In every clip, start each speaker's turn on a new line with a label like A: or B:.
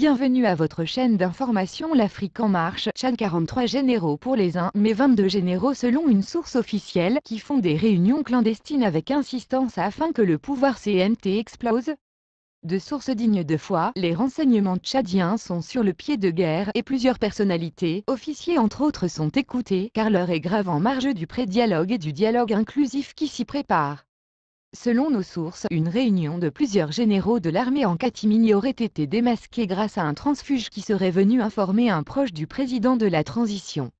A: Bienvenue à votre chaîne d'information L'Afrique en marche. Tchad 43 généraux pour les uns, mais 22 généraux selon une source officielle, qui font des réunions clandestines avec insistance afin que le pouvoir CNT explose. De sources dignes de foi, les renseignements tchadiens sont sur le pied de guerre et plusieurs personnalités, officiers entre autres, sont écoutés car l'heure est grave en marge du pré-dialogue et du dialogue inclusif qui s'y prépare. Selon nos sources, une réunion de plusieurs généraux de l'armée en catimini aurait été démasquée grâce à un transfuge qui serait venu informer un proche du président de la transition.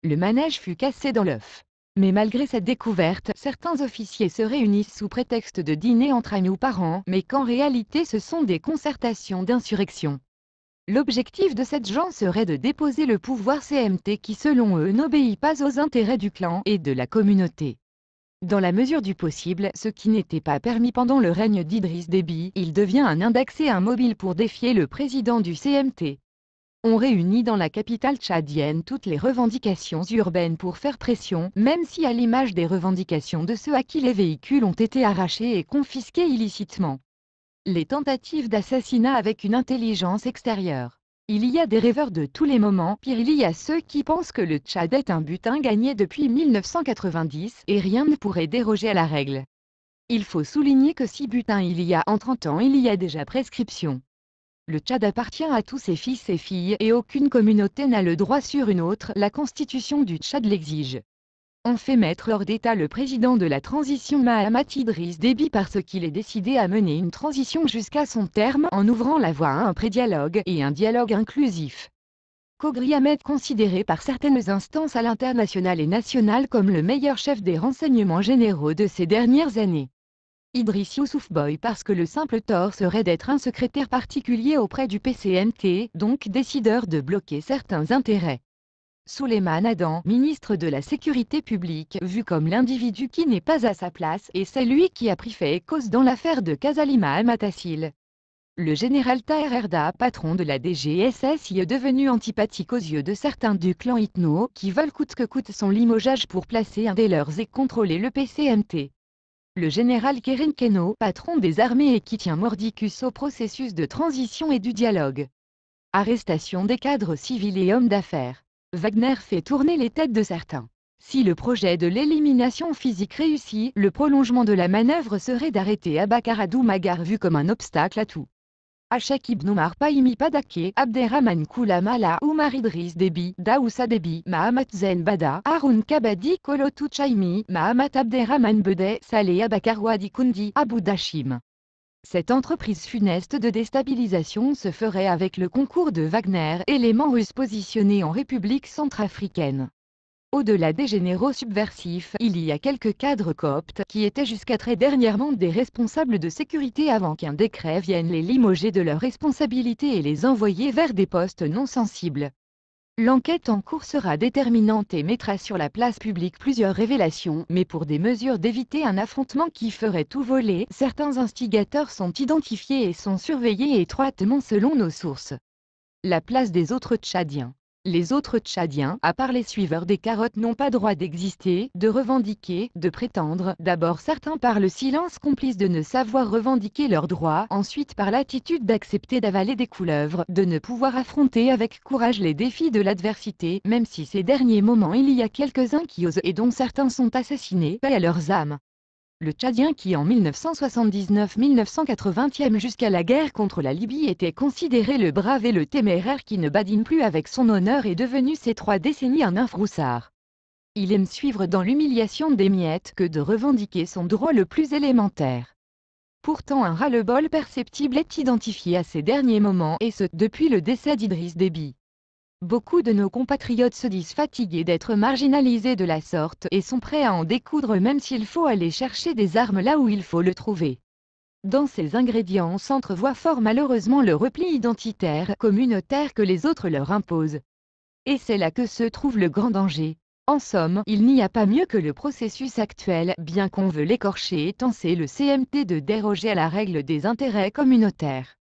A: Le manège fut cassé dans l'œuf. Mais malgré cette découverte, certains officiers se réunissent sous prétexte de dîner entre amis ou parents, mais qu'en réalité ce sont des concertations d'insurrection. L'objectif de cette gens serait de déposer le pouvoir CMT qui selon eux n'obéit pas aux intérêts du clan et de la communauté. Dans la mesure du possible, ce qui n'était pas permis pendant le règne d'Idriss Déby, il devient un index et un mobile pour défier le président du CMT. On réunit dans la capitale tchadienne toutes les revendications urbaines pour faire pression, même si à l'image des revendications de ceux à qui les véhicules ont été arrachés et confisqués illicitement. Les tentatives d'assassinat avec une intelligence extérieure. Il y a des rêveurs de tous les moments, pire il y a ceux qui pensent que le Tchad est un butin gagné depuis 1990 et rien ne pourrait déroger à la règle. Il faut souligner que si butin il y a en 30 ans, il y a déjà prescription. Le Tchad appartient à tous ses fils et filles et aucune communauté n'a le droit sur une autre, la constitution du Tchad l'exige. On fait mettre hors d'état le président de la transition Mahamat Idriss Déby parce qu'il est décidé à mener une transition jusqu'à son terme en ouvrant la voie à un pré-dialogue et un dialogue inclusif. Kogri Ahmed, considéré par certaines instances à l'international et national comme le meilleur chef des renseignements généraux de ces dernières années. Idriss Youssouf Boy parce que le simple tort serait d'être un secrétaire particulier auprès du PCNT, donc décideur de bloquer certains intérêts. Souleymane Adam, ministre de la Sécurité publique, vu comme l'individu qui n'est pas à sa place, et c'est lui qui a pris fait et cause dans l'affaire de Kazalima Amatassil. Le général Taher Erda, patron de la DGSS, y est devenu antipathique aux yeux de certains du clan Itno, qui veulent coûte que coûte son limogeage pour placer un des leurs et contrôler le PCMT. Le général Kerim Keno, patron des armées et qui tient mordicus au processus de transition et du dialogue. Arrestation des cadres civils et hommes d'affaires. Wagner fait tourner les têtes de certains. Si le projet de l'élimination physique réussit, le prolongement de la manœuvre serait d'arrêter Abakaradou Magar vu comme un obstacle à tout. Achak ibn Omar Paimi Padake, Abderrahman Koulamala, Oumar Idriss Déby, Daoussa Déby, Mahamat Zen Bada, Haroun Kabadi, Kolotou Chaimi, Mahamat Abderrahman Bedeh, Saleh Abakar Wadi Kundi, Abou Dachim. Cette entreprise funeste de déstabilisation se ferait avec le concours de Wagner, élément russe positionné en République centrafricaine. Au-delà des généraux subversifs, il y a quelques cadres coptes qui étaient jusqu'à très dernièrement des responsables de sécurité avant qu'un décret vienne les limoger de leurs responsabilités et les envoyer vers des postes non sensibles. L'enquête en cours sera déterminante et mettra sur la place publique plusieurs révélations, mais pour des mesures d'éviter un affrontement qui ferait tout voler, certains instigateurs sont identifiés et sont surveillés étroitement selon nos sources. La place des autres Tchadiens. Les autres Tchadiens, à part les suiveurs des carottes, n'ont pas droit d'exister, de revendiquer, de prétendre, d'abord certains par le silence complice de ne savoir revendiquer leurs droits, ensuite par l'attitude d'accepter d'avaler des couleuvres, de ne pouvoir affronter avec courage les défis de l'adversité, même si ces derniers moments il y a quelques-uns qui osent et dont certains sont assassinés, paix à leurs âmes. Le Tchadien qui en 1979-1980 jusqu'à la guerre contre la Libye était considéré le brave et le téméraire qui ne badine plus avec son honneur est devenu ces 3 décennies un infroussard. Il aime suivre dans l'humiliation des miettes que de revendiquer son droit le plus élémentaire. Pourtant un ras-le-bol perceptible est identifié à ces derniers moments et ce, depuis le décès d'Idriss Déby. Beaucoup de nos compatriotes se disent fatigués d'être marginalisés de la sorte et sont prêts à en découdre même s'il faut aller chercher des armes là où il faut le trouver. Dans ces ingrédients s'entrevoit fort malheureusement le repli identitaire, communautaire que les autres leur imposent. Et c'est là que se trouve le grand danger. En somme, il n'y a pas mieux que le processus actuel, bien qu'on veut l'écorcher et tenser le CMT de déroger à la règle des intérêts communautaires.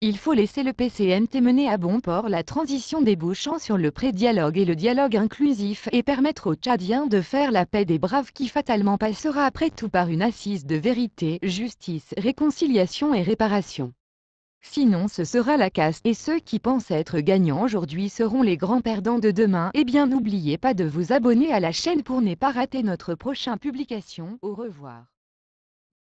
A: Il faut laisser le PCNT mener à bon port la transition débouchant sur le pré-dialogue et le dialogue inclusif et permettre aux Tchadiens de faire la paix des braves qui fatalement passera après tout par une assise de vérité, justice, réconciliation et réparation. Sinon ce sera la casse, et ceux qui pensent être gagnants aujourd'hui seront les grands perdants de demain. Eh bien n'oubliez pas de vous abonner à la chaîne pour ne pas rater notre prochaine publication. Au revoir.